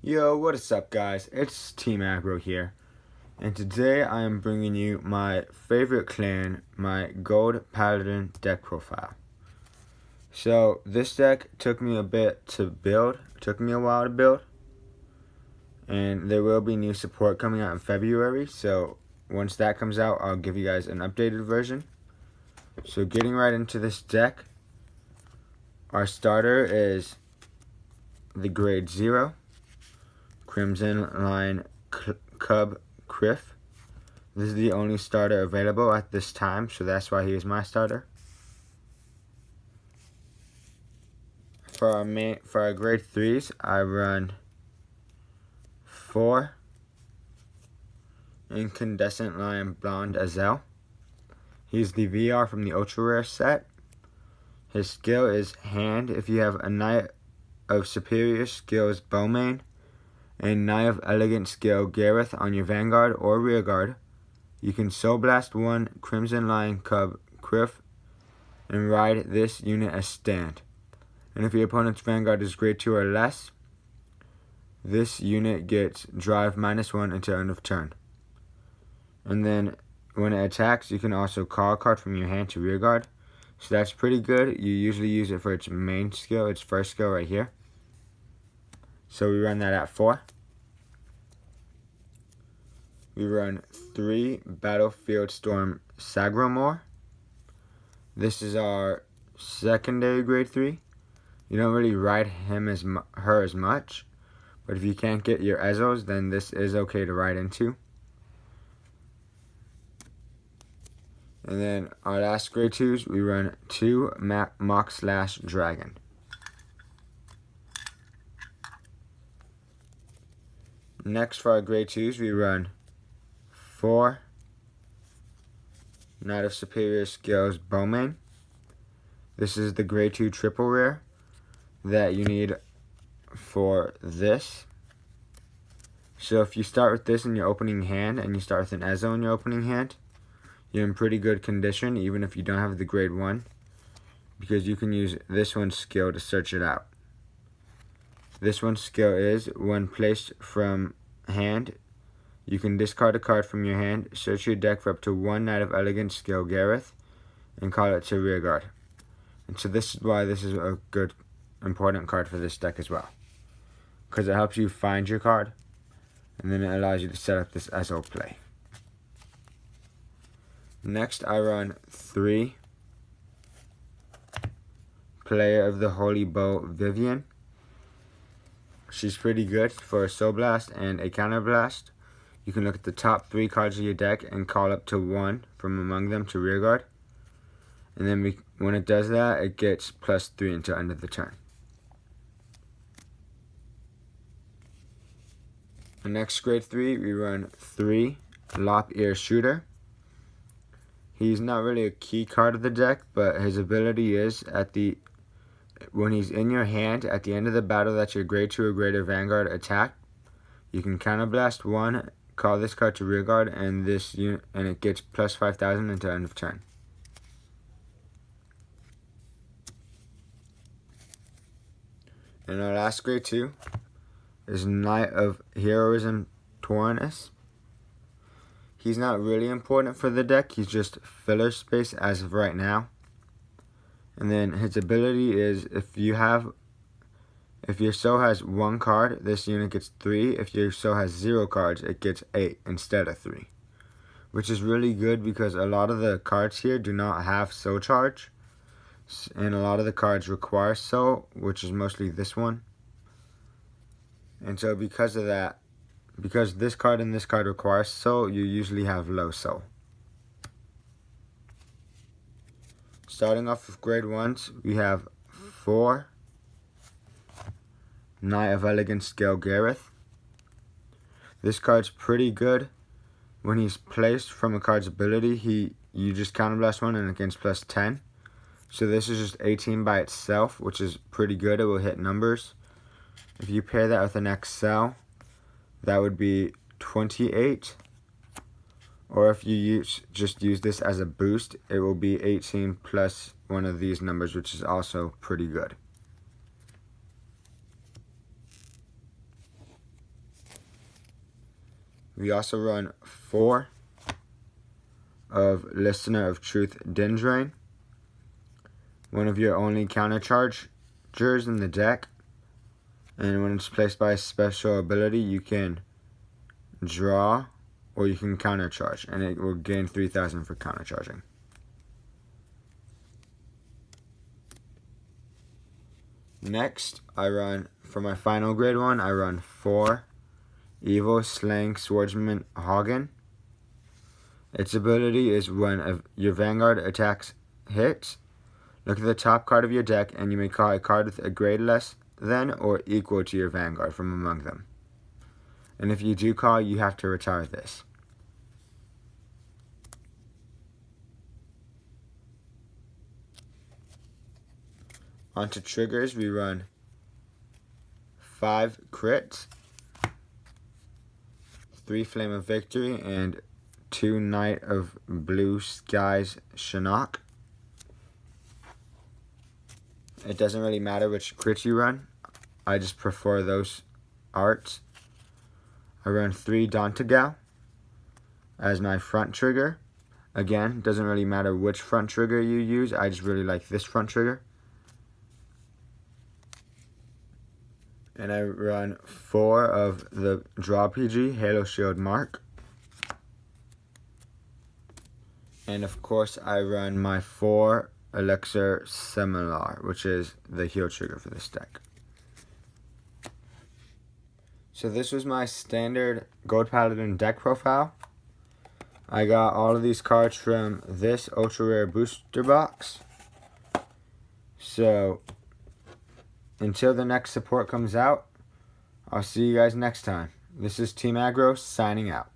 Yo, what is up guys? It's Team Aggro here, and today I am bringing you my favorite clan, my Gold Paladin deck profile. So this deck took me a bit to build, took me a while to build, and there will be new support coming out in February, so once that comes out I'll give you guys an updated version. So getting right into this deck, our starter is the grade 0 Crimson Line Cub Criff. This is the only starter available at this time, so that's why he is my starter. For our grade 3s, I run 4 Incandescent Lion Blonde Azel. He's the VR from the Ultra Rare set. His skill is Hand if you have a Knight of Superior Skills Bowman and Knight of Elegant skill Gareth on your Vanguard or Rearguard. You can Soul Blast 1 Crimson Lion Cub Criff and ride this unit as stand. And if your opponent's Vanguard is grade 2 or less, this unit gets drive -1 until end of turn. And then when it attacks, you can also call a card from your hand to Rearguard. So that's pretty good. You usually use it for its main skill, its first skill right here. So we run that at 4. We run 3 Battlefield Storm Sagromor. This is our secondary grade 3. You don't really ride him her as much, but if you can't get your Ezos, then this is okay to ride into. And then our last grade 2s, we run 2 Mock/Dragon. Next for our grade 2s, we run 4 Knight of Superior Skills Bowman. This is the grade 2 triple rare that you need for this. So if you start with this in your opening hand and you start with an Ezo in your opening hand, you're in pretty good condition even if you don't have the grade 1, because you can use this one's skill to search it out. This one's skill is, when placed from hand, you can discard a card from your hand, search your deck for up to 1 Knight of Elegant skill Gareth, and call it to Rearguard. And so this is why this is a good, important card for this deck as well, because it helps you find your card, and then it allows you to set up this Ezo play. Next, I run 3 Player of the Holy Bow Vivian. She's pretty good for a Soul Blast and a Counter Blast. You can look at the top 3 cards of your deck and call up to 1 from among them to Rearguard. And then when it does that, it gets +3 until end of the turn. The next grade 3, we run 3 Lop Ear Shooter. He's not really a key card of the deck, but his ability is when he's in your hand at the end of the battle that's your grade 2 or greater Vanguard attack, you can Counterblast 1, call this card to Rearguard, and it gets +5,000 until end of turn. And our last grade 2 is Knight of Heroism Taurinus. He's not really important for the deck, he's just filler space as of right now. And then his ability is, if your Soul has 1 card, this unit gets 3. If your Soul has 0 cards, it gets 8 instead of 3. Which is really good because a lot of the cards here do not have Soul Charge. And a lot of the cards require Soul, which is mostly this one. And so because of that, because this card and this card requires Soul, you usually have low Soul. Starting off with grade 1s, we have 4 Knight of Elegant skill Gareth. This card's pretty good. When he's placed from a card's ability, you just Counterblast 1 and it gets +10. So this is just 18 by itself, which is pretty good. It will hit numbers. If you pair that with an XL, that would be 28. Or if you just use this as a boost, it will be 18 plus one of these numbers, which is also pretty good. We also run 4 of Listener of Truth Dindrain, one of your only counterchargers in the deck, and when it's placed by a special ability, you can draw or you can countercharge, and it will gain 3,000 for countercharging. Next, for my final grade 1, I run 4 Evil Slaying Swordsman Hagen. Its ability is when your Vanguard attacks hits, look at the top card of your deck and you may call a card with a grade less than or equal to your Vanguard from among them. And if you do call, you have to retire this. Onto triggers, we run 5 crits, 3 Flame of Victory, and 2 Knight of Blue Skies Shinnok. It doesn't really matter which crits you run. I just prefer those arts. I run 3 Dantagal as my front trigger. Again, doesn't really matter which front trigger you use. I just really like this front trigger. And I run 4 of the Draw PG, Halo Shield Mark. And of course, I run my 4 Elixir Similar, which is the heal trigger for this deck. So this was my standard Gold Paladin deck profile. I got all of these cards from this ultra rare booster box. So until the next support comes out, I'll see you guys next time. This is Team Aggro signing out.